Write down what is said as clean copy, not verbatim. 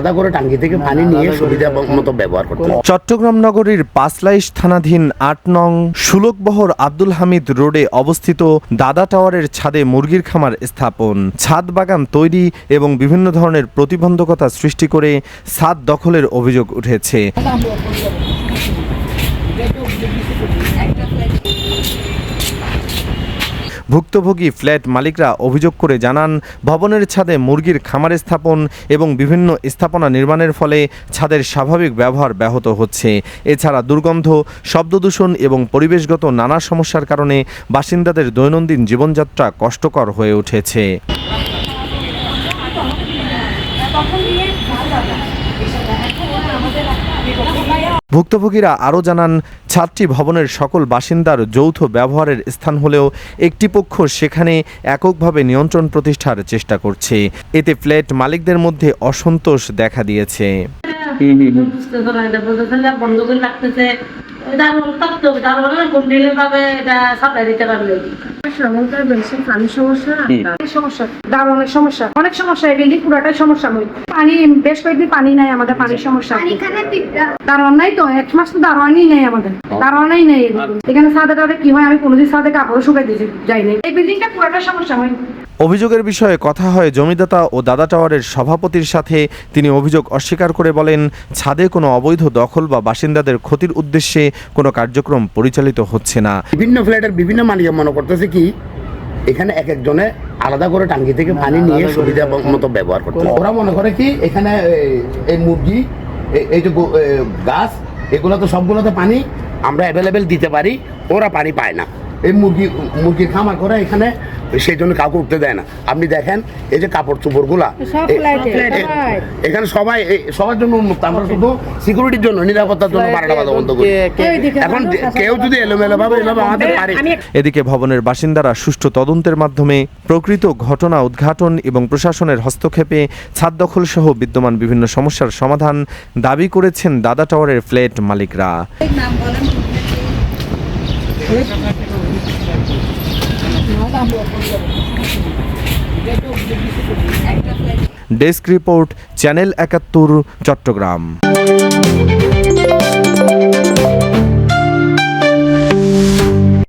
আলাদা করে টাঙ্কি থেকে পানি নিয়ে সুবিধা মতো ব্যবহার করতে হবে। চট্টগ্রাম নগরীর পাঁচলাইশ থানাধীন ৮ নং সুলকবহর আব্দুল হামিদ রোডে অবস্থিত দাদা টাওয়ারের ছাদে মুরগির খামার স্থাপন, ছাদ বাগান তৈরি এবং বিভিন্ন ধরনের প্রতিবন্ধকতা সৃষ্টি করে ছাদ দখলের অভিযোগ উঠেছে। ভুক্তভোগী ফ্ল্যাট মালিকরা অভিযোগ করে জানান, ভবনের ছাদে মুরগির খামার স্থাপন এবং বিভিন্ন স্থাপনা নির্মাণের ফলে ছাদের স্বাভাবিক ব্যবহার ব্যাহত হচ্ছে। এছাড়া দুর্গন্ধ, শব্দদূষণ এবং পরিবেশগত নানা সমস্যার কারণে বাসিন্দাদের দৈনন্দিন জীবনযাত্রা কষ্টকর হয়ে উঠেছে। ভুক্তভোগীরা আরও জানান, ছাদটি ভবনের সকল বাসিন্দার যৌথ ব্যবহারের স্থান হলেও একটি পক্ষ সেখানে এককভাবে নিয়ন্ত্রণ প্রতিষ্ঠার চেষ্টা করছে। এতে ফ্ল্যাট মালিকদের মধ্যে অসন্তোষ দেখা দিয়েছে। অনেক সমস্যা, বিল্ডিং পুরোটাই সমস্যা। পানি বেশ কয়েকদিন পানি নাই আমাদের, পানির সমস্যা। দারোয়ান নাই তো, 1 মাস তো দারোয়ানই নেই আমাদের, দারোয়ানই নেই এখানে। ছাদে টাদে কি হয়, আমি কোনোদিন ছাদে কাপড় শুকাই দিয়েছি যাইনি। এই বিল্ডিংটা পুরোটা সমস্যা হয়। অভিযোগের বিষয়ে কথা হয় জমিদাতা ও দাদা টাওয়ারের সভাপতির সাথে। তিনি অভিযোগ অস্বীকার করে বলেন, ছাদে কোনো অবৈধ দখল বা বাসিন্দাদের ক্ষতির উদ্দেশ্যে কোনো কার্যক্রম পরিচালিত হচ্ছে না। বিভিন্ন ফ্ল্যাটের বিভিন্ন মালিক মনে করতেছে কি এখানে এক একজনে আলাদা করে টাঙ্কি থেকে পানি নিয়ে সুবিধা মতো ব্যবহার করতে হবে। ওরা মনে করে কি এখানে এই মুরগি, এই যে গাছ, এগুলো তো সবগুলোতে পানি আমরা অ্যাভেলেবেল দিতে পারি, ওরা পানি পায় না। এই মুরগির খামার করে এখানে, সেই জন্য কাউকে উঠতে দেয় না। আপনি দেখেন এই যে কাপড় চোপড়গুলা এখানে সবার জন্য উন্মুক্ত। আমরা শুধু সিকিউরিটির জন্য, নিরাপত্তার জন্য বারোটা বাজা বন্ধ করি। এখন কেউ যদি এলোমেলো ভাবে আমাদের পারে। এদিকে ভবনের বাসিন্দারা সুষ্ঠু তদন্তের মাধ্যমে প্রকৃত ঘটনা উদ্ঘাটন এবং প্রশাসনের হস্তক্ষেপে ছাদ দখল সহ বিদ্যমান বিভিন্ন সমস্যার সমাধান দাবি করেছেন দাদা টাওয়ারের ফ্ল্যাট মালিকরা। Desk report, channel ৭১, Chittagong.